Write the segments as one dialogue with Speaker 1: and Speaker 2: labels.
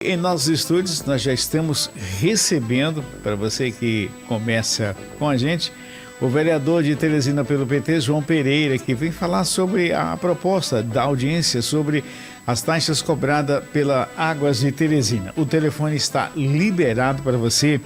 Speaker 1: Em nossos estúdios, nós já estamos recebendo, para você que começa com a gente, o vereador de Teresina pelo PT, João Pereira, que vem falar sobre a proposta da audiência sobre as taxas cobradas pela Águas de Teresina. O telefone está liberado para você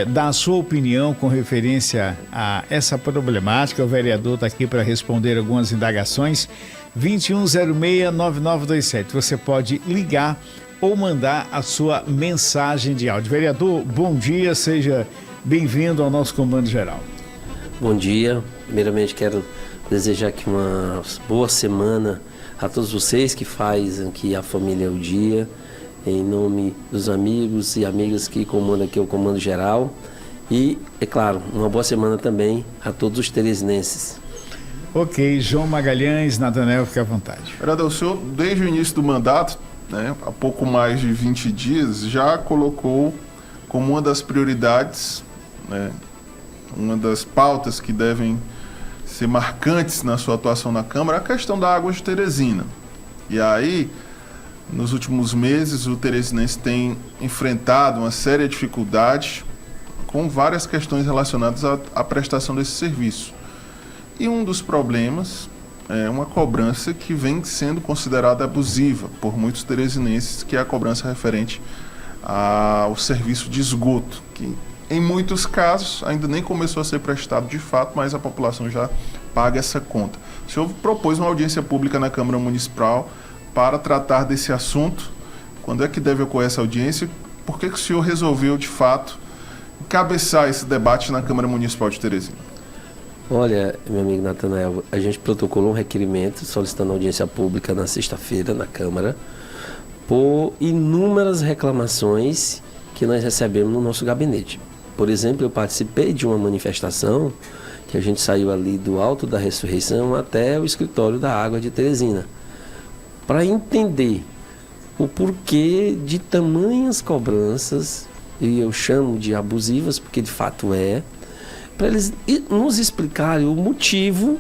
Speaker 1: dar a sua opinião com referência a essa problemática. O vereador está aqui para responder algumas indagações. 2106-9927. Você pode ligar ou mandar a sua mensagem de áudio. Vereador, bom dia, seja bem-vindo ao nosso Comando Geral.
Speaker 2: Bom dia, primeiramente quero desejar aqui uma boa semana a todos vocês que fazem aqui a Família o Dia, em nome dos amigos e amigas que comandam aqui o Comando Geral e, é claro, uma boa semana também a todos os teresinenses.
Speaker 1: Ok, João Magalhães, Natanael, fique à vontade.
Speaker 3: Vereador, o senhor, desde o início do mandato, há pouco mais de 20 dias, já colocou como uma das prioridades, uma das pautas que devem ser marcantes na sua atuação na Câmara, a questão da Água de Teresina. E aí, nos últimos meses, o teresinense tem enfrentado uma séria dificuldade com várias questões relacionadas à prestação desse serviço. E um dos problemas é uma cobrança que vem sendo considerada abusiva por muitos teresinenses, que é a cobrança referente ao serviço de esgoto, que em muitos casos ainda nem começou a ser prestado de fato, mas a população já paga essa conta. O senhor propôs uma audiência pública na Câmara Municipal para tratar desse assunto. Quando é que deve ocorrer essa audiência? Por que o senhor resolveu, de fato, encabeçar esse debate na Câmara Municipal de Teresina?
Speaker 2: Olha, meu amigo Natanael, a gente protocolou um requerimento solicitando audiência pública na sexta-feira na Câmara por inúmeras reclamações que nós recebemos no nosso gabinete. Por exemplo, eu participei de uma manifestação que a gente saiu ali do Alto da Ressurreição até o escritório da Água de Teresina para entender o porquê de tamanhas cobranças, e eu chamo de abusivas porque de fato para eles nos explicarem o motivo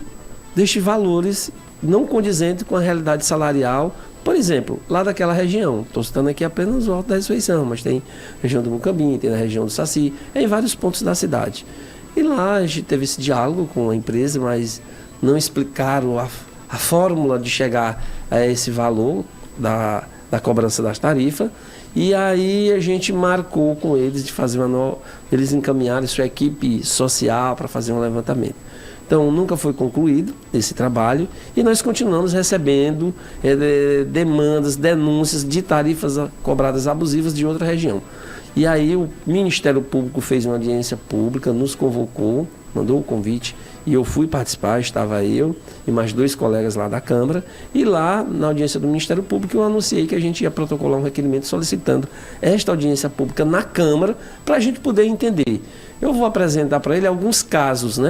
Speaker 2: destes valores não condizentes com a realidade salarial. Por exemplo, lá daquela região, estou citando aqui apenas o Alto da Ressurreição, mas tem a região do Mucambim, tem a região do Saci, em vários pontos da cidade. E lá a gente teve esse diálogo com a empresa, mas não explicaram a fórmula de chegar a esse valor da cobrança das tarifas. E aí a gente marcou com eles de fazer eles encaminharem sua equipe social para fazer um levantamento. Então nunca foi concluído esse trabalho e nós continuamos recebendo demandas, denúncias de tarifas cobradas abusivas de outra região. E aí o Ministério Público fez uma audiência pública, nos convocou, mandou o convite e eu fui participar, estava eu e mais 2 colegas lá da Câmara, e lá na audiência do Ministério Público eu anunciei que a gente ia protocolar um requerimento solicitando esta audiência pública na Câmara para a gente poder entender. Eu vou apresentar para ele alguns casos,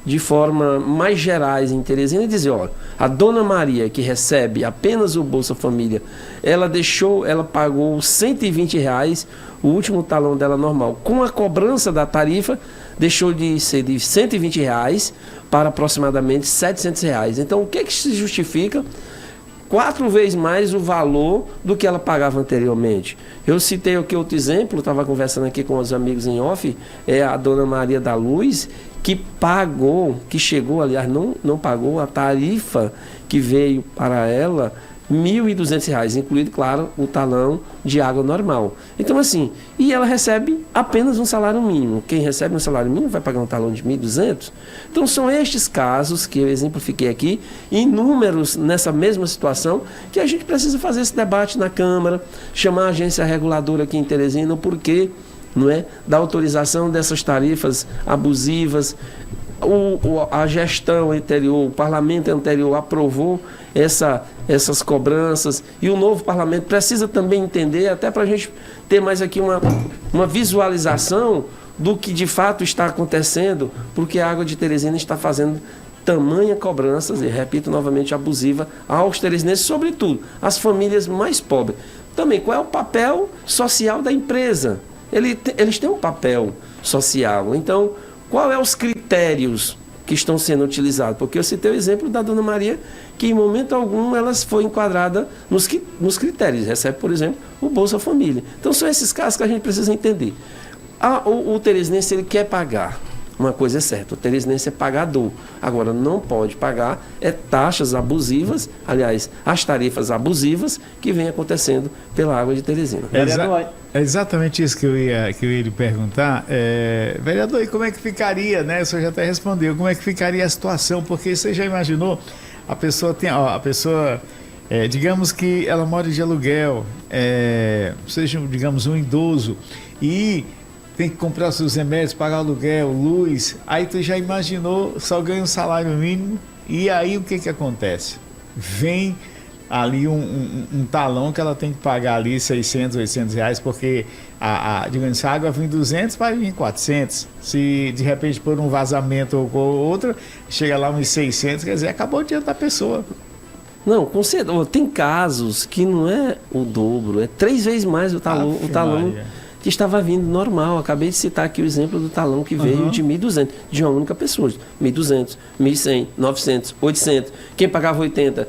Speaker 2: de forma mais gerais em Teresina e dizer, olha, a dona Maria que recebe apenas o Bolsa Família, ela pagou R$120, o último talão dela normal, com a cobrança da tarifa, deixou de ser de R$120 para aproximadamente R$700. Então, o que se justifica? 4 vezes mais o valor do que ela pagava anteriormente. Eu citei aqui outro exemplo, estava conversando aqui com os amigos em off, a dona Maria da Luz, que chegou, aliás, não pagou a tarifa que veio para ela, R$1.200, incluído, claro, o talão de água normal. Então, assim, e ela recebe apenas um salário mínimo. Quem recebe um salário mínimo vai pagar um talão de R$1.200. Então, são estes casos que eu exemplifiquei aqui, inúmeros nessa mesma situação, que a gente precisa fazer esse debate na Câmara, chamar a agência reguladora aqui em Teresina, o porquê, da autorização dessas tarifas abusivas. A gestão anterior, o parlamento anterior aprovou essas cobranças e o novo parlamento precisa também entender, até para a gente ter mais aqui uma visualização do que de fato está acontecendo, porque a Água de Teresina está fazendo tamanha cobranças, e repito novamente, abusiva aos teresinenses, sobretudo as famílias mais pobres. Também, qual é o papel social da empresa? Eles têm um papel social, então qual é os critérios que estão sendo utilizados. Porque eu citei o exemplo da Dona Maria, que em momento algum ela foi enquadrada nos critérios. Recebe, por exemplo, o Bolsa Família. Então são esses casos que a gente precisa entender. O teresinense, ele quer pagar. Uma coisa é certa, o teresinense é pagador. Agora, não pode pagar taxas abusivas, aliás, as tarifas abusivas que vem acontecendo pela água de Teresina.
Speaker 1: É exatamente isso que eu ia lhe perguntar. Vereador, e como é que ficaria, né? O senhor já até respondeu, como é que ficaria a situação? Porque você já imaginou, a pessoa digamos que ela mora de aluguel, seja, digamos, um idoso, e tem que comprar seus remédios, pagar aluguel, luz, aí tu já imaginou, só ganha um salário mínimo, e aí o que acontece? Vem ali um talão que ela tem que pagar ali 600, 800 reais, porque digamos, se a água vem 200, vai vir 400, se de repente por um vazamento ou outro, chega lá uns 600, quer dizer, acabou o dinheiro da pessoa.
Speaker 2: Não, tem casos que não é o dobro, é 3 vezes mais o talão que estava vindo normal. Acabei de citar aqui o exemplo do talão que veio de 1.200, de uma única pessoa. 1.200, 1.100, 900, 800. Quem pagava 80,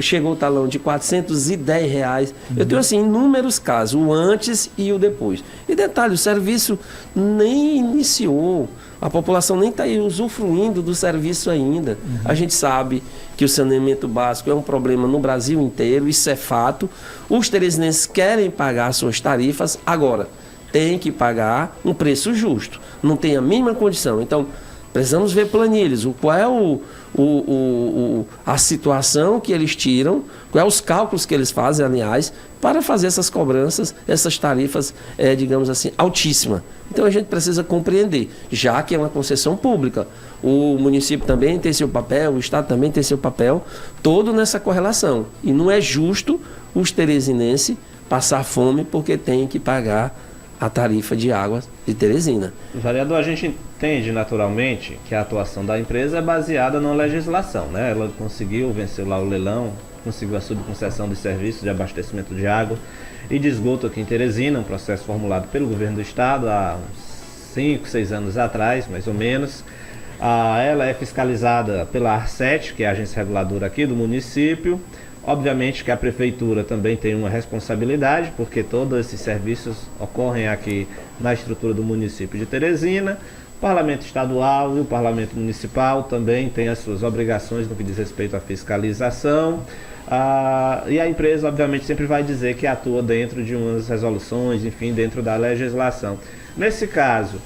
Speaker 2: chegou o talão de 410 reais. Eu tenho assim inúmeros casos, o antes e o depois. E detalhe, o serviço nem iniciou. A população nem está aí usufruindo do serviço ainda. A gente sabe que o saneamento básico é um problema no Brasil inteiro, isso é fato. Os teresinenses querem pagar suas tarifas, agora tem que pagar um preço justo. Não tem a mínima condição. Então, precisamos ver planilhas, qual é a situação que eles tiram, qual é os cálculos que eles fazem, aliás, para fazer essas cobranças, essas tarifas, digamos assim, altíssimas. Então a gente precisa compreender, já que é uma concessão pública. O município também tem seu papel, o Estado também tem seu papel, todo nessa correlação. E não é justo os teresinenses passar fome porque tem que pagar a tarifa de água de Teresina.
Speaker 4: Vereador, a gente entende naturalmente que a atuação da empresa é baseada na legislação, né? Ela conseguiu vencer lá o leilão, conseguiu a subconcessão de serviços de abastecimento de água e de esgoto aqui em Teresina, um processo formulado pelo governo do estado há uns 5, 6 anos atrás, mais ou menos. Ela é fiscalizada pela ARCET, que é a agência reguladora aqui do município. Obviamente que a prefeitura também tem uma responsabilidade, porque todos esses serviços ocorrem aqui na estrutura do município de Teresina. O Parlamento Estadual e o Parlamento Municipal também têm as suas obrigações no que diz respeito à fiscalização. E a empresa, obviamente, sempre vai dizer que atua dentro de umas resoluções, enfim, dentro da legislação. Nesse caso,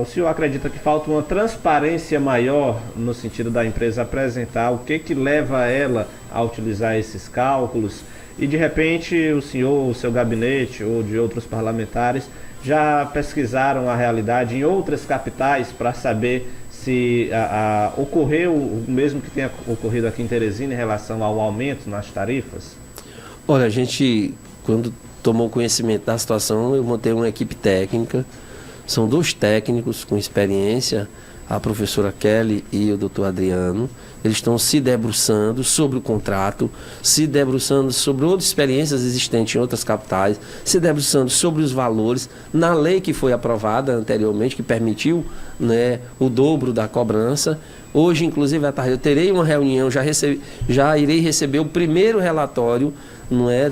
Speaker 4: o senhor acredita que falta uma transparência maior no sentido da empresa apresentar o que leva ela a utilizar esses cálculos e de repente o senhor, o seu gabinete ou de outros parlamentares já pesquisaram a realidade em outras capitais para saber se ocorreu o mesmo que tenha ocorrido aqui em Teresina em relação ao aumento nas tarifas?
Speaker 2: Olha, a gente, quando tomou conhecimento da situação, eu montei uma equipe técnica. São 2 técnicos com experiência, a professora Kelly e o doutor Adriano. Eles estão se debruçando sobre o contrato, se debruçando sobre outras experiências existentes em outras capitais, se debruçando sobre os valores, na lei que foi aprovada anteriormente, que permitiu, né, o dobro da cobrança. Hoje, inclusive, à tarde, eu terei uma reunião, já irei receber o primeiro relatório, não é,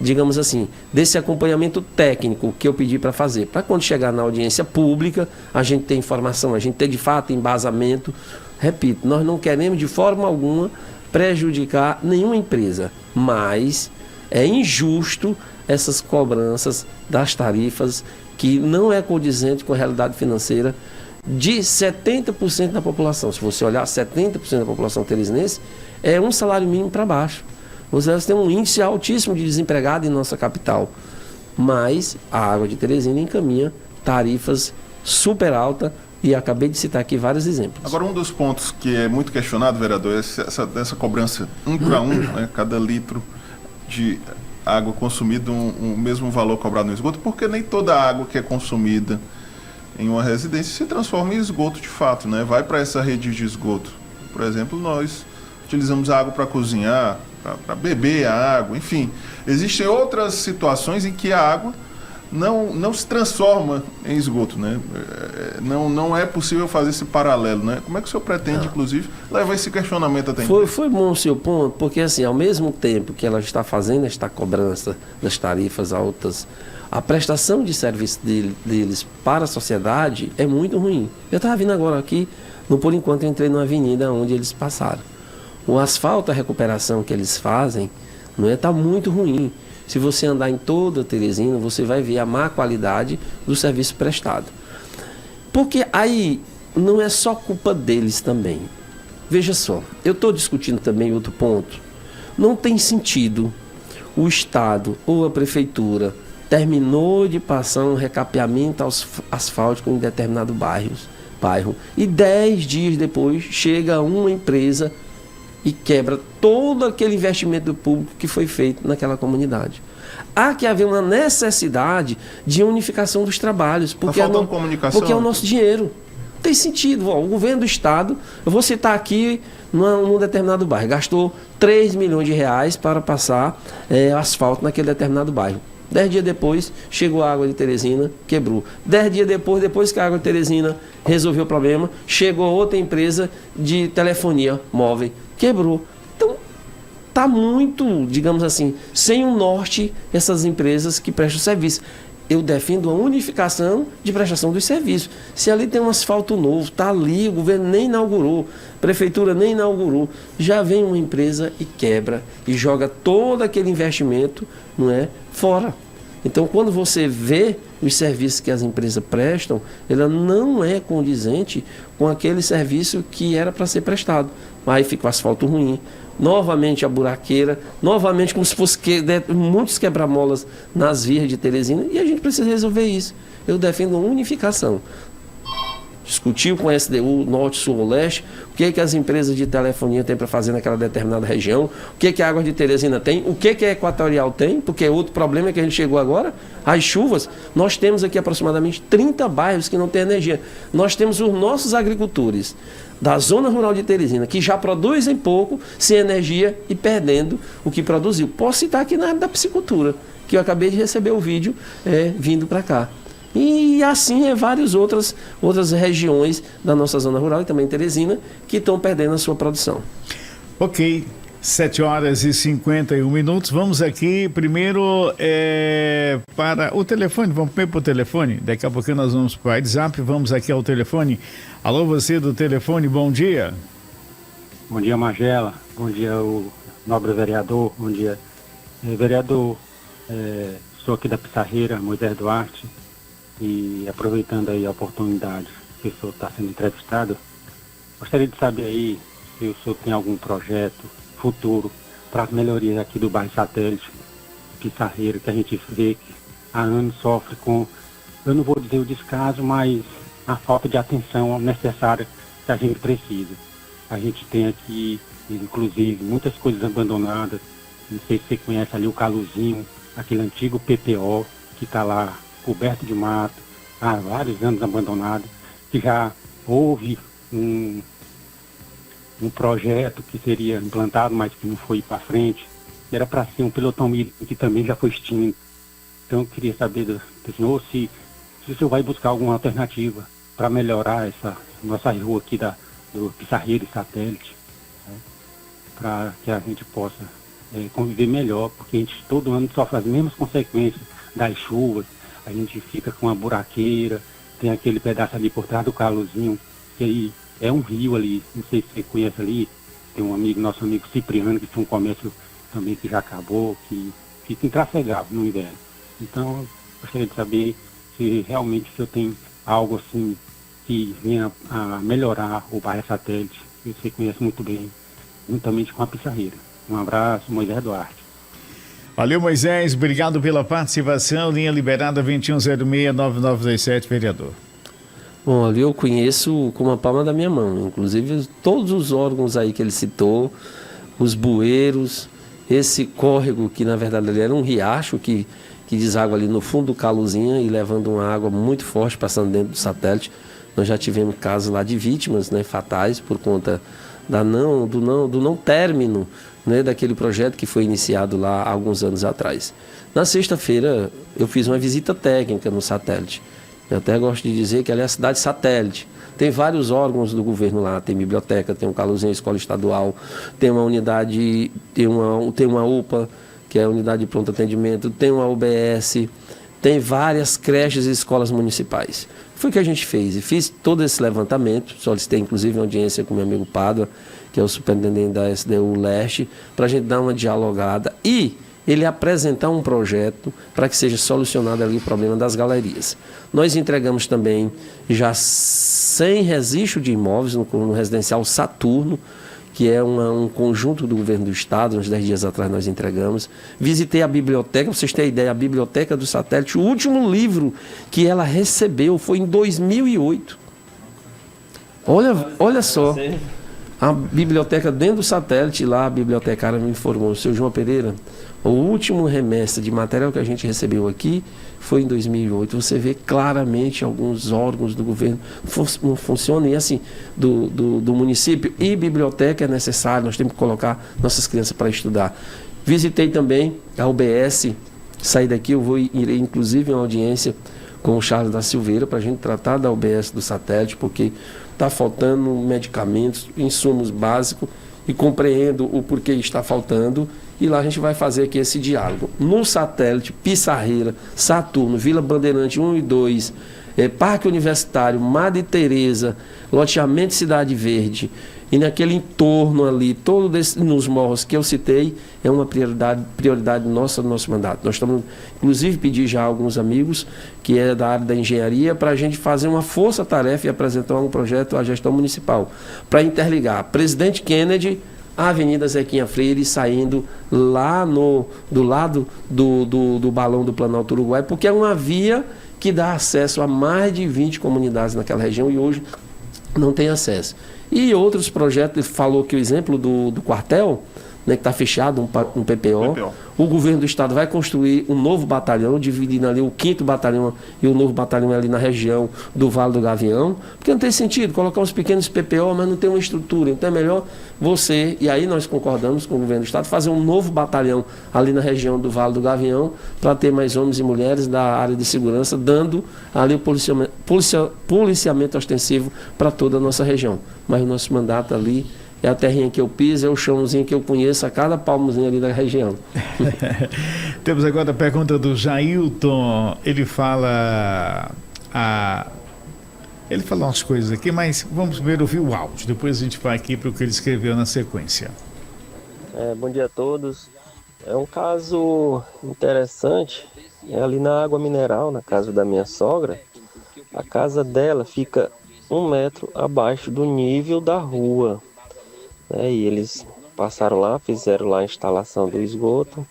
Speaker 2: digamos assim, desse acompanhamento técnico que eu pedi para fazer. Para quando chegar na audiência pública, a gente ter informação, a gente ter de fato embasamento. Repito, nós não queremos de forma alguma prejudicar nenhuma empresa, mas é injusto essas cobranças das tarifas que não é condizente com a realidade financeira de 70% da população. Se você olhar, 70% da população teresinense é um salário mínimo para baixo. Você tem um índice altíssimo de desempregado em nossa capital. Mas a água de Teresina encaminha tarifas super altas e acabei de citar aqui vários exemplos.
Speaker 3: Agora, um dos pontos que é muito questionado, vereador, é essa cobrança 1 para 1, né, cada litro de água consumida, o mesmo valor cobrado no esgoto, porque nem toda a água que é consumida em uma residência se transforma em esgoto de fato, né? Vai para essa rede de esgoto. Por exemplo, nós utilizamos a água para cozinhar, para beber a água, enfim. Existem outras situações em que a água não se transforma em esgoto, né? Não é possível fazer esse paralelo, né? Como é que o senhor pretende, inclusive, levar esse questionamento até então?
Speaker 2: Foi bom o seu ponto, porque assim, ao mesmo tempo que ela está fazendo esta cobrança das tarifas altas, a prestação de serviço deles para a sociedade é muito ruim. Eu estava vindo agora aqui, por enquanto eu entrei numa avenida onde eles passaram. O asfalto, a recuperação que eles fazem, não é, tá muito ruim. Se você andar em toda Teresina, você vai ver a má qualidade do serviço prestado. Porque aí não é só culpa deles também. Veja só, eu estou discutindo também outro ponto. Não tem sentido o Estado ou a Prefeitura terminou de passar um recapeamento asfáltico em determinado bairro e 10 dias depois chega uma empresa e quebra todo aquele investimento público que foi feito naquela comunidade. Há que haver uma necessidade de unificação dos trabalhos, porque é o nosso dinheiro. Não tem sentido. O governo do Estado, eu vou citar aqui num determinado bairro, gastou 3 milhões de reais para passar asfalto naquele determinado bairro. 10 dias depois, chegou a água de Teresina, quebrou. 10 dias depois que a água de Teresina resolveu o problema, chegou outra empresa de telefonia móvel, quebrou. Então, está muito, digamos assim, sem um norte essas empresas que prestam serviço. Eu defendo a unificação de prestação dos serviços. Se ali tem um asfalto novo, está ali, o governo nem inaugurou, a prefeitura nem inaugurou, já vem uma empresa e quebra e joga todo aquele investimento, não é, fora. Então, quando você vê os serviços que as empresas prestam, ela não é condizente com aquele serviço que era para ser prestado. Aí fica o asfalto ruim, novamente a buraqueira, novamente como se fosse muitos quebra-molas nas vias de Teresina, e a gente precisa resolver isso. Eu defendo a unificação. Discutiu com a SDU, Norte, Sul ou Leste, o que as empresas de telefonia têm para fazer naquela determinada região, o que a Água de Teresina tem, o que a Equatorial tem, porque outro problema que a gente chegou agora, as chuvas. Nós temos aqui aproximadamente 30 bairros que não têm energia. Nós temos os nossos agricultores da zona rural de Teresina, que já produzem pouco, sem energia e perdendo o que produziu. Posso citar aqui na área da piscicultura, que eu acabei de receber o vídeo vindo para cá. E assim várias outras regiões da nossa zona rural e também Teresina que estão perdendo a sua produção.
Speaker 1: Ok, 7h51. Vamos aqui primeiro para o telefone. Vamos primeiro para o telefone. Daqui a pouquinho nós vamos para o WhatsApp. Vamos aqui ao telefone. Alô, você do telefone, bom dia.
Speaker 5: Bom dia, Magela. Bom dia, o nobre vereador. Bom dia, vereador. Sou aqui da Pissarreira, Moisés Duarte. E aproveitando aí a oportunidade que o senhor está sendo entrevistado, gostaria de saber aí se o senhor tem algum projeto futuro para melhoria aqui do bairro Satélite, Pissarreira, que a gente vê que há anos sofre com, eu não vou dizer o descaso, mas a falta de atenção necessária que a gente precisa. A gente tem aqui, inclusive, muitas coisas abandonadas. Não sei se você conhece ali o Caluzinho, aquele antigo PPO que está lá coberto de mato, há vários anos abandonado, que já houve um projeto que seria implantado, mas que não foi para frente. Era para ser um pelotão militar que também já foi extinto. Então eu queria saber do senhor se o senhor vai buscar alguma alternativa para melhorar essa nossa rua aqui do Pissarreira e Satélite, né? Para que a gente possa conviver melhor, porque a gente todo ano sofre as mesmas consequências das chuvas. A gente fica com a buraqueira, tem aquele pedaço ali por trás do Caluzinho, que aí é um rio ali, não sei se você conhece ali, tem nosso amigo Cipriano, que tem um comércio também que já acabou, que fica intrafegável no inverno. Então, eu gostaria de saber se realmente o senhor tem algo assim que venha a melhorar o bairro Satélite, que você conhece muito bem, juntamente com a Pissarreira. Um abraço, Moisés Duarte.
Speaker 1: Valeu, Moisés, obrigado pela participação. Linha liberada 2106-9927, vereador.
Speaker 2: Bom, ali eu conheço como a palma da minha mão, inclusive todos os órgãos aí que ele citou, os bueiros, esse córrego que na verdade ele era um riacho que deságua ali no fundo do Caluzinha e levando uma água muito forte passando dentro do Satélite. Nós já tivemos casos lá de vítimas, né, fatais por conta do não término né, daquele projeto que foi iniciado lá há alguns anos atrás. Na sexta-feira, eu fiz uma visita técnica no satélite. Eu até gosto de dizer que ela é a cidade satélite. Tem vários órgãos do governo lá, tem biblioteca, tem um Caluzinho, escola estadual, tem uma unidade, tem uma UPA, que é a unidade de pronto atendimento, tem uma UBS, tem várias creches e escolas municipais. Foi o que a gente fez, e fiz todo esse levantamento, solicitei inclusive uma audiência com meu amigo Padua, que é o superintendente da SDU Leste, para a gente dar uma dialogada e ele apresentar um projeto para que seja solucionado ali o problema das galerias. Nós entregamos também já 100 registros de imóveis no residencial Saturno, que é um conjunto do governo do estado, uns 10 dias atrás nós entregamos. Visitei a biblioteca, para vocês terem ideia, a biblioteca do satélite, o último livro que ela recebeu foi em 2008. Olha só, a biblioteca dentro do satélite, lá a bibliotecária me informou, o seu João Pereira, o último remestre de material que a gente recebeu aqui foi em 2008. Você vê claramente alguns órgãos do governo não funcionam, e assim, do município. E biblioteca é necessário, nós temos que colocar nossas crianças para estudar. Visitei também a UBS, saí daqui, irei inclusive em uma audiência com o Charles da Silveira para a gente tratar da UBS do satélite, porque está faltando medicamentos, insumos básicos, e compreendo o porquê está faltando. E lá a gente vai fazer aqui esse diálogo. No satélite, Pissarreira, Saturno, Vila Bandeirante 1 e 2, Parque Universitário, Madre Teresa, loteamento Cidade Verde, e naquele entorno ali, nos morros que eu citei, é uma prioridade nossa do nosso mandato. Nós estamos, inclusive, pedir já a alguns amigos que é da área da engenharia para a gente fazer uma força-tarefa e apresentar um projeto à gestão municipal para interligar Presidente Kennedy, a Avenida Zequinha Freire, saindo lá do lado do balão do Planalto Uruguai, porque é uma via que dá acesso a mais de 20 comunidades naquela região e hoje não tem acesso. E outros projetos, ele falou que o exemplo do quartel, né, que está fechado, um PPO. O governo do estado vai construir um novo batalhão, dividindo ali o 5º batalhão e o novo batalhão ali na região do Vale do Gavião, porque não tem sentido colocar uns pequenos PPO, mas não tem uma estrutura. Então é melhor você, e aí nós concordamos com o governo do estado, fazer um novo batalhão ali na região do Vale do Gavião, para ter mais homens e mulheres da área de segurança, dando ali o policiamento ostensivo para toda a nossa região. Mas o nosso mandato ali é a terrinha que eu piso, é o chãozinho que eu conheço, a cada palmozinho ali da região.
Speaker 1: Temos agora a pergunta do Jailton. Ele fala umas coisas aqui, mas vamos primeiro ouvir o áudio. Depois a gente vai aqui para o que ele escreveu na sequência.
Speaker 6: Bom dia a todos. É um caso interessante. É ali na água mineral, na casa da minha sogra. A casa dela fica 1 metro abaixo do nível da rua. E eles passaram lá, fizeram lá a instalação do esgoto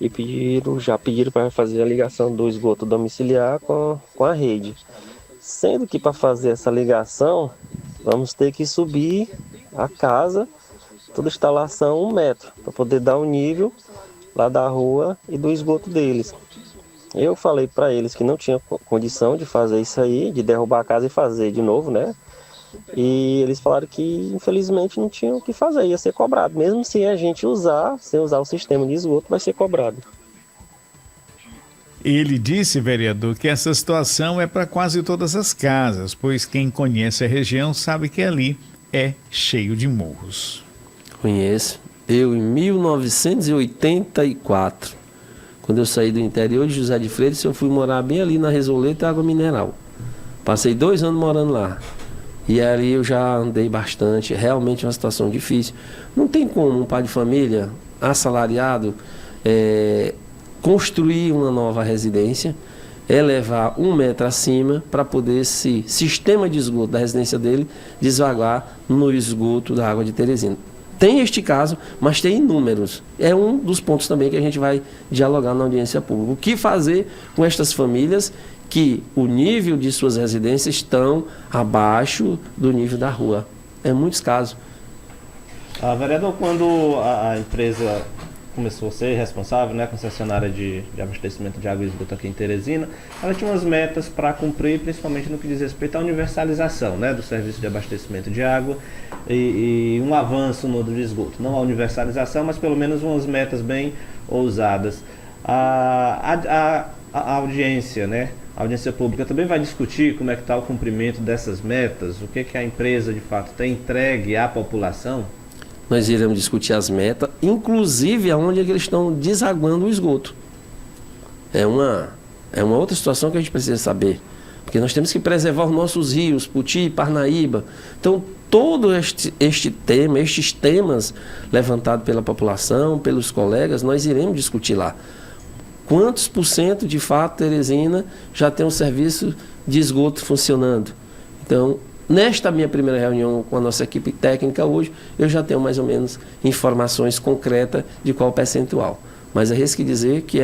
Speaker 6: e já pediram para fazer a ligação do esgoto domiciliar com a rede. Sendo que para fazer essa ligação, vamos ter que subir a casa, toda a instalação 1 metro, para poder dar o nível lá da rua e do esgoto deles. Eu falei para eles que não tinha condição de fazer isso aí, de derrubar a casa e fazer de novo, né? E eles falaram que infelizmente não tinham o que fazer, ia ser cobrado. Mesmo se a gente sem usar o sistema de esgoto, vai ser cobrado.
Speaker 1: Ele disse, vereador, que essa situação é para quase todas as casas, pois quem conhece a região sabe que ali é cheio de morros.
Speaker 2: Conheço. Eu, em 1984, quando eu saí do interior de José de Freitas, eu fui morar bem ali na Resoleta Água Mineral. Passei 2 anos morando lá. E ali eu já andei bastante, realmente é uma situação difícil. Não tem como um pai de família assalariado construir uma nova residência, elevar 1 metro acima para poder esse sistema de esgoto da residência dele devagar no esgoto da água de Teresina. Tem este caso, mas tem inúmeros. É um dos pontos também que a gente vai dialogar na audiência pública. O que fazer com estas famílias que o nível de suas residências estão abaixo do nível da rua? É muitos casos.
Speaker 4: Vereador, quando a empresa começou a ser responsável, né, a concessionária de abastecimento de água e esgoto aqui em Teresina, ela tinha umas metas para cumprir, principalmente no que diz respeito à universalização, né, do serviço de abastecimento de água e um avanço no do esgoto. Não a universalização, mas pelo menos umas metas bem ousadas. A audiência, né? A audiência pública também vai discutir como é que está o cumprimento dessas metas, o que a empresa de fato tem entregue à população.
Speaker 2: Nós iremos discutir as metas, inclusive aonde é que eles estão desaguando o esgoto. É uma outra situação que a gente precisa saber, porque nós temos que preservar os nossos rios, Puti, Parnaíba. Então, todo estes temas levantados pela população, pelos colegas, nós iremos discutir lá. Quantos por cento, de fato, Teresina já tem um serviço de esgoto funcionando? Então, nesta minha primeira reunião com a nossa equipe técnica hoje, eu já tenho mais ou menos informações concretas de qual percentual. Mas arrisco dizer que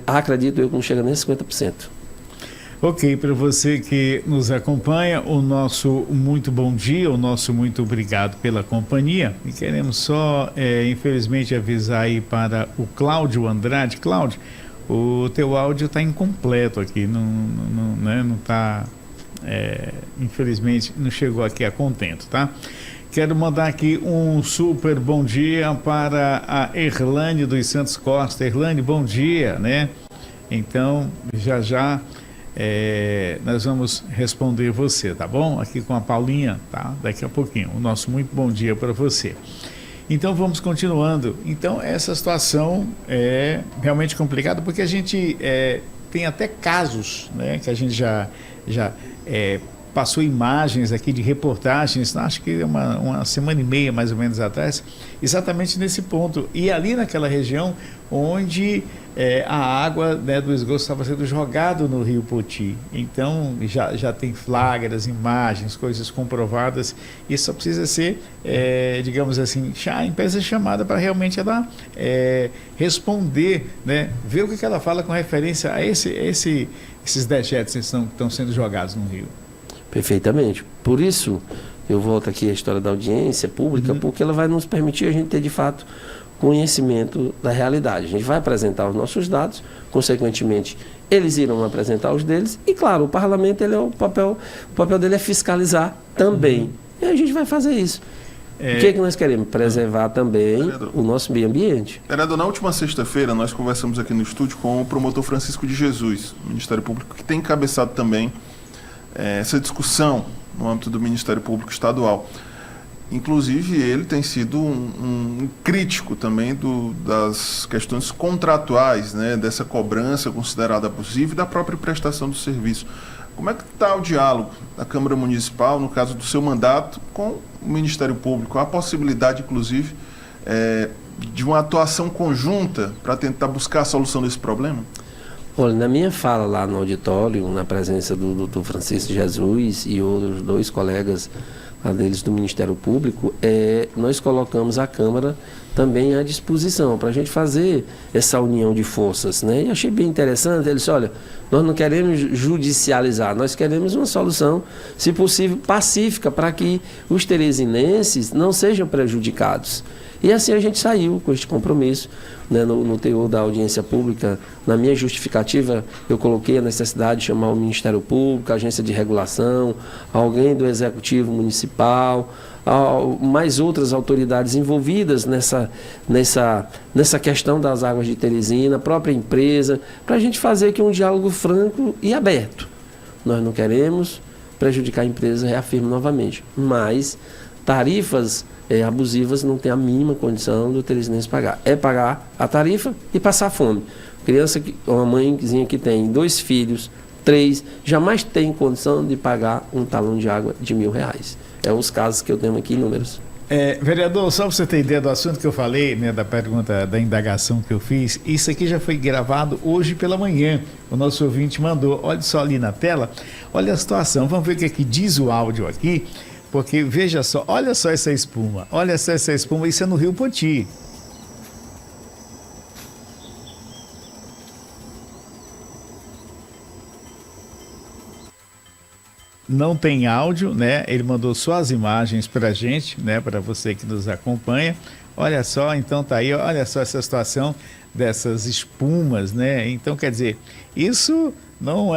Speaker 2: acredito eu que não chega nem a 50%.
Speaker 1: Ok, para você que nos acompanha, o nosso muito bom dia, o nosso muito obrigado pela companhia. E queremos só, infelizmente, avisar aí para o Cláudio Andrade. Cláudio, o teu áudio está incompleto aqui, não está, infelizmente, não chegou aqui a contento, tá? Quero mandar aqui um super bom dia para a Erlane dos Santos Costa. Erlane, bom dia, né? Então, já nós vamos responder você, tá bom? Aqui com a Paulinha, tá? Daqui a pouquinho. O nosso muito bom dia para você. Então vamos continuando. Então essa situação é realmente complicada porque a gente tem até casos, né? Que a gente já passou imagens aqui de reportagens, acho que uma semana e meia mais ou menos atrás, exatamente nesse ponto. E ali naquela região onde a água, né, do esgoto estava sendo jogado no rio Poti. Então já tem flagras, imagens, coisas comprovadas. Isso só precisa ser, digamos assim, a empresa chamada para realmente ela responder, né, ver o que ela fala com referência a esses dejetos que estão sendo jogados no rio.
Speaker 2: Perfeitamente. Por isso, eu volto aqui à história da audiência pública, porque ela vai nos permitir a gente ter, de fato, conhecimento da realidade. A gente vai apresentar os nossos dados, consequentemente, eles irão apresentar os deles, e, claro, o parlamento, o papel dele é fiscalizar também. E a gente vai fazer isso. O que nós queremos? Preservar também o nosso meio ambiente.
Speaker 3: Vereador, na última sexta-feira, nós conversamos aqui no estúdio com o promotor Francisco de Jesus, do Ministério Público, que tem encabeçado também essa discussão no âmbito do Ministério Público Estadual. Inclusive, ele tem sido um crítico também das questões contratuais, né, dessa cobrança considerada abusiva e da própria prestação do serviço. Como é que está o diálogo da Câmara Municipal, no caso do seu mandato, com o Ministério Público? Há a possibilidade, inclusive, de uma atuação conjunta para tentar buscar a solução desse problema?
Speaker 2: Olha, na minha fala lá no auditório, na presença do Dr. Francisco Jesus e outros dois colegas deles do Ministério Público, nós colocamos a Câmara também à disposição para a gente fazer essa união de forças, né? E achei bem interessante. Ele disse: olha, nós não queremos judicializar, nós queremos uma solução, se possível, pacífica, para que os teresinenses não sejam prejudicados. E assim a gente saiu com este compromisso, né, no teor da audiência pública. Na minha justificativa, eu coloquei a necessidade de chamar o Ministério Público, a agência de regulação, alguém do Executivo Municipal, mais outras autoridades envolvidas nessa questão das águas de Teresina, a própria empresa, para a gente fazer aqui um diálogo franco e aberto. Nós não queremos prejudicar a empresa, reafirmo novamente, mas tarifas abusivas não tem a mínima condição do teresinense pagar. É pagar a tarifa e passar fome. Uma mãezinha que tem 2 filhos, 3, jamais tem condição de pagar um talão de água de R$1.000. É os casos que eu tenho aqui em números.
Speaker 1: Vereador, só para você ter ideia do assunto que eu falei, né, da pergunta, da indagação que eu fiz, isso aqui já foi gravado hoje pela manhã. O nosso ouvinte mandou, olha só ali na tela, olha a situação, vamos ver o que é que diz o áudio aqui. Porque, veja só, olha só essa espuma, isso é no rio Poti. não tem áudio, né? Ele mandou só as imagens para a gente, né? Para você que nos acompanha. Olha só, então tá aí, olha só essa situação dessas espumas, né? Então, quer dizer, isso não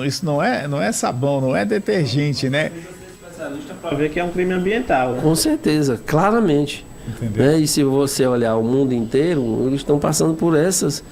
Speaker 1: isso não é sabão, não é detergente, né?
Speaker 4: Especialista para ver que é um crime ambiental, né?
Speaker 2: Com certeza, claramente.
Speaker 1: Entendeu?
Speaker 2: Né? E se você olhar o mundo inteiro, eles estão passando por essas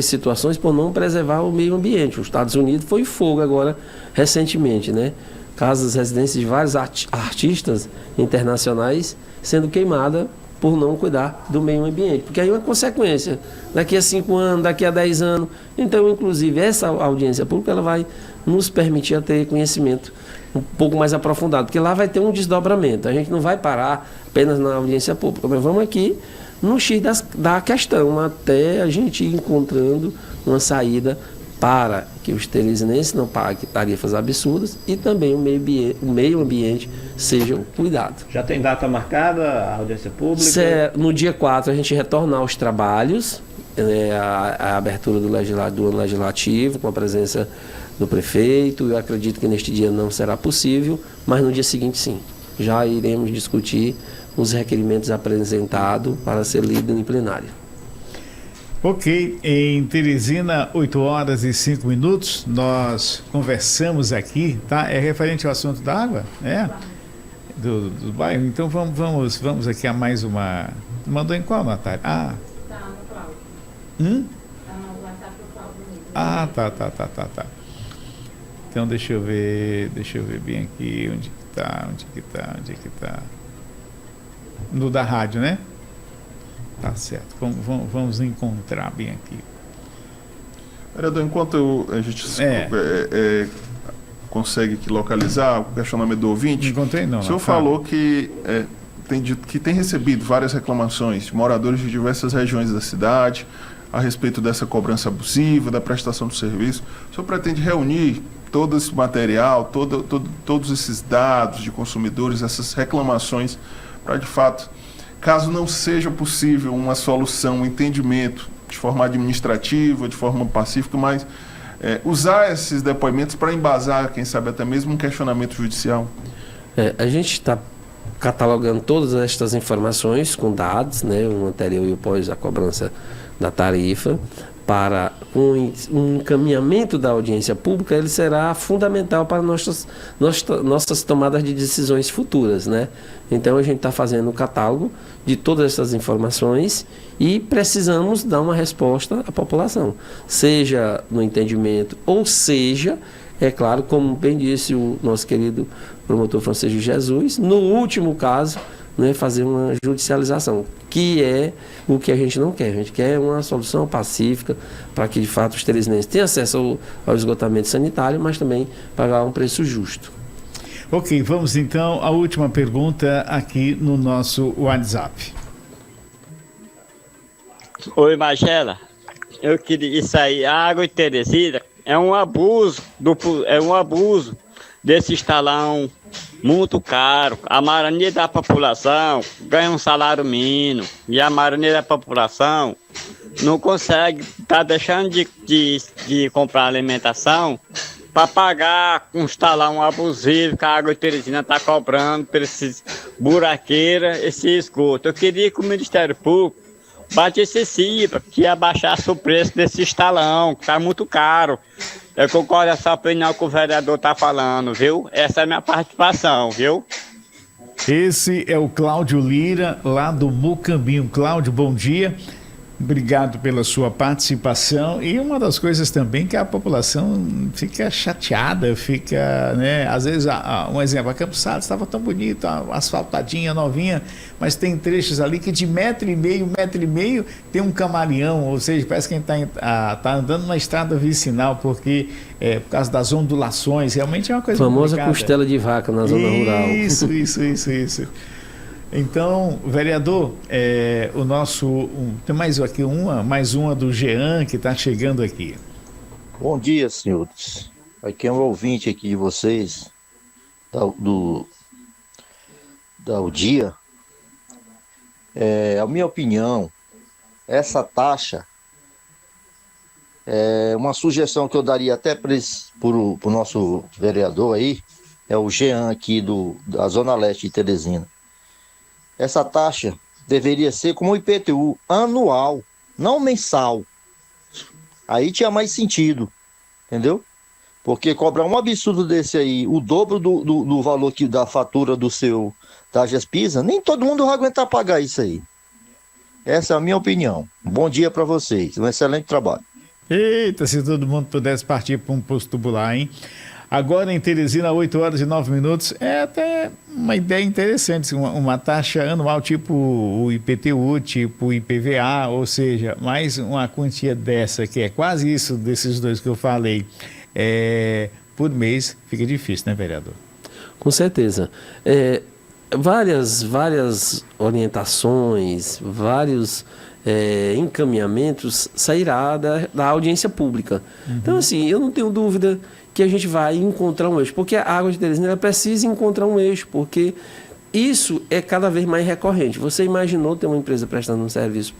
Speaker 2: situações por não preservar o meio ambiente. Os Estados Unidos foi fogo agora, recentemente, né? Casas, residências de vários artistas internacionais sendo queimada por não cuidar do meio ambiente. Porque aí é uma consequência. Daqui a 5 anos, daqui a 10 anos. Então, inclusive, essa audiência pública ela vai nos permitir a ter conhecimento um pouco mais aprofundado. Porque lá vai ter um desdobramento. A gente não vai parar apenas na audiência pública. Mas vamos aqui no X da questão, até a gente ir encontrando uma saída para que os teresinenses não paguem tarifas absurdas e também o meio ambiente seja cuidado.
Speaker 4: Já tem data marcada a audiência pública?
Speaker 2: No dia 4 a gente retornar aos trabalhos, a abertura do ano legislativo, com a presença do prefeito. Eu acredito que neste dia não será possível, mas no dia seguinte sim. Já iremos discutir os requerimentos apresentados para ser lido em plenário.
Speaker 1: Ok, em Teresina, 8h05, nós conversamos aqui, tá? É referente ao assunto da água, do bairro. Então vamos aqui a mais uma. Mandou em qual, Natália?
Speaker 7: Tá no Cláudio. Tá no WhatsApp do Cláudio mesmo.
Speaker 1: Tá. Então deixa eu ver bem aqui onde que tá. No da rádio, né? Tá certo. Vamos encontrar bem aqui.
Speaker 3: Vereador, enquanto a gente consegue aqui localizar o questionamento do ouvinte,
Speaker 1: Encontrei não.
Speaker 3: o senhor falou que tem recebido várias reclamações de moradores de diversas regiões da cidade a respeito dessa cobrança abusiva, da prestação do serviço. O senhor pretende reunir todo esse material, todos esses dados de consumidores, essas reclamações, para de fato, caso não seja possível uma solução, um entendimento de forma administrativa, de forma pacífica, mas usar esses depoimentos para embasar, quem sabe até mesmo um questionamento judicial?
Speaker 2: A gente está catalogando todas estas informações com dados, né, o anterior e o pós a cobrança da tarifa, para um encaminhamento da audiência pública. Ele será fundamental para nossas tomadas de decisões futuras, né? Então a gente está fazendo um catálogo de todas essas informações e precisamos dar uma resposta à população, seja no entendimento ou seja, é claro, como bem disse o nosso querido promotor Francisco Jesus, no último caso, né, fazer uma judicialização, que é o que a gente não quer. A gente quer uma solução pacífica para que, de fato, os teresinenses tenham acesso ao esgotamento sanitário, mas também pagar um preço justo.
Speaker 1: Ok, vamos então à última pergunta aqui no nosso WhatsApp.
Speaker 8: Oi, Magela. Eu queria isso aí. A água de Teresina é um abuso desse estalão muito caro. A maioria da população ganha um salário mínimo e a maioria da população não consegue, está deixando de comprar alimentação para pagar um estalão abusivo que a água de Teresina está cobrando por esses buraqueiras, esse esgoto. Eu queria que o Ministério Público batesse cifra, que abaixasse o preço desse estalão, que está muito caro. Eu concordo com essa opinião que o vereador está falando, viu? Essa é a minha participação, viu?
Speaker 1: Esse é o Cláudio Lira, lá do Mucambinho. Cláudio, bom dia. Obrigado pela sua participação. E uma das coisas também que a população fica chateada, fica, né? Às vezes, um exemplo, a Campos Salles estava tão bonita, asfaltadinha, novinha, mas tem trechos ali que de 1,5 m tem um camaleão, ou seja, parece que a gente está andando numa estrada vicinal, porque por causa das ondulações, realmente é uma coisa
Speaker 2: famosa
Speaker 1: complicada.
Speaker 2: Costela de vaca na zona rural.
Speaker 1: Isso. Então, vereador, tem mais uma do Jean que está chegando aqui.
Speaker 9: Bom dia, senhores. Aqui é um ouvinte aqui de vocês, da UDIA. A minha opinião, essa taxa Uma sugestão que eu daria até para o nosso vereador aí, é o Jean aqui da Zona Leste de Teresina. Essa taxa deveria ser como o IPTU, anual, não mensal. Aí tinha mais sentido, entendeu? Porque cobrar um absurdo desse aí, o dobro do valor da fatura da Gespisa, nem todo mundo vai aguentar pagar isso aí. Essa é a minha opinião. Bom dia para vocês, um excelente trabalho.
Speaker 1: Eita, se todo mundo pudesse partir para um posto tubular, hein? Agora em Teresina, 8 horas e 9 minutos, é até uma ideia interessante, uma taxa anual tipo o IPTU, tipo o IPVA, ou seja, mais uma quantia dessa, que é quase isso desses dois que eu falei, por mês, fica difícil, né, vereador?
Speaker 2: Com certeza. Várias orientações, vários encaminhamentos sairá da audiência pública. Então, assim, eu não tenho dúvida que a gente vai encontrar um eixo, porque a Água de Teresina precisa encontrar um eixo, porque isso é cada vez mais recorrente. Você imaginou ter uma empresa prestando um serviço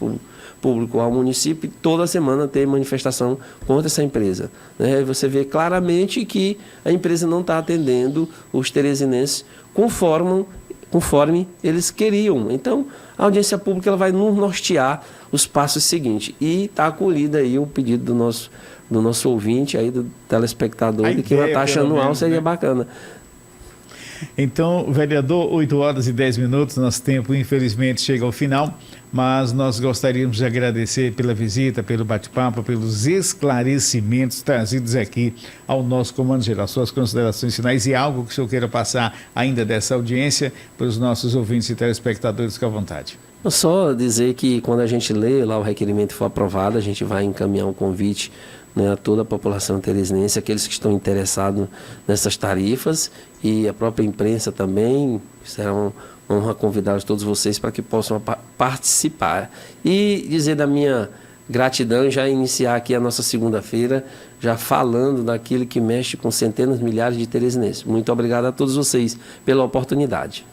Speaker 2: público ao município e toda semana ter manifestação contra essa empresa, né? Você vê claramente que a empresa não está atendendo os teresinenses conforme eles queriam. Então, a audiência pública ela vai nos nortear os passos seguintes. E está acolhido aí o pedido do nosso ouvinte, aí, do telespectador, de que uma taxa anual seria bacana.
Speaker 1: Então, vereador, 8 horas e 10 minutos, nosso tempo infelizmente chega ao final, mas nós gostaríamos de agradecer pela visita, pelo bate-papo, pelos esclarecimentos trazidos aqui ao nosso Comando Geral. Suas considerações finais e algo que o senhor queira passar ainda dessa audiência para os nossos ouvintes e telespectadores, fique à vontade.
Speaker 2: Só dizer que quando a gente lê lá o requerimento for aprovado, a gente vai encaminhar um convite, né, a toda a população teresinense, aqueles que estão interessados nessas tarifas, e a própria imprensa também. Será uma honra convidar todos vocês para que possam participar. E dizer da minha gratidão e já iniciar aqui a nossa segunda-feira, já falando daquilo que mexe com centenas, milhares de teresinenses. Muito obrigado a todos vocês pela oportunidade.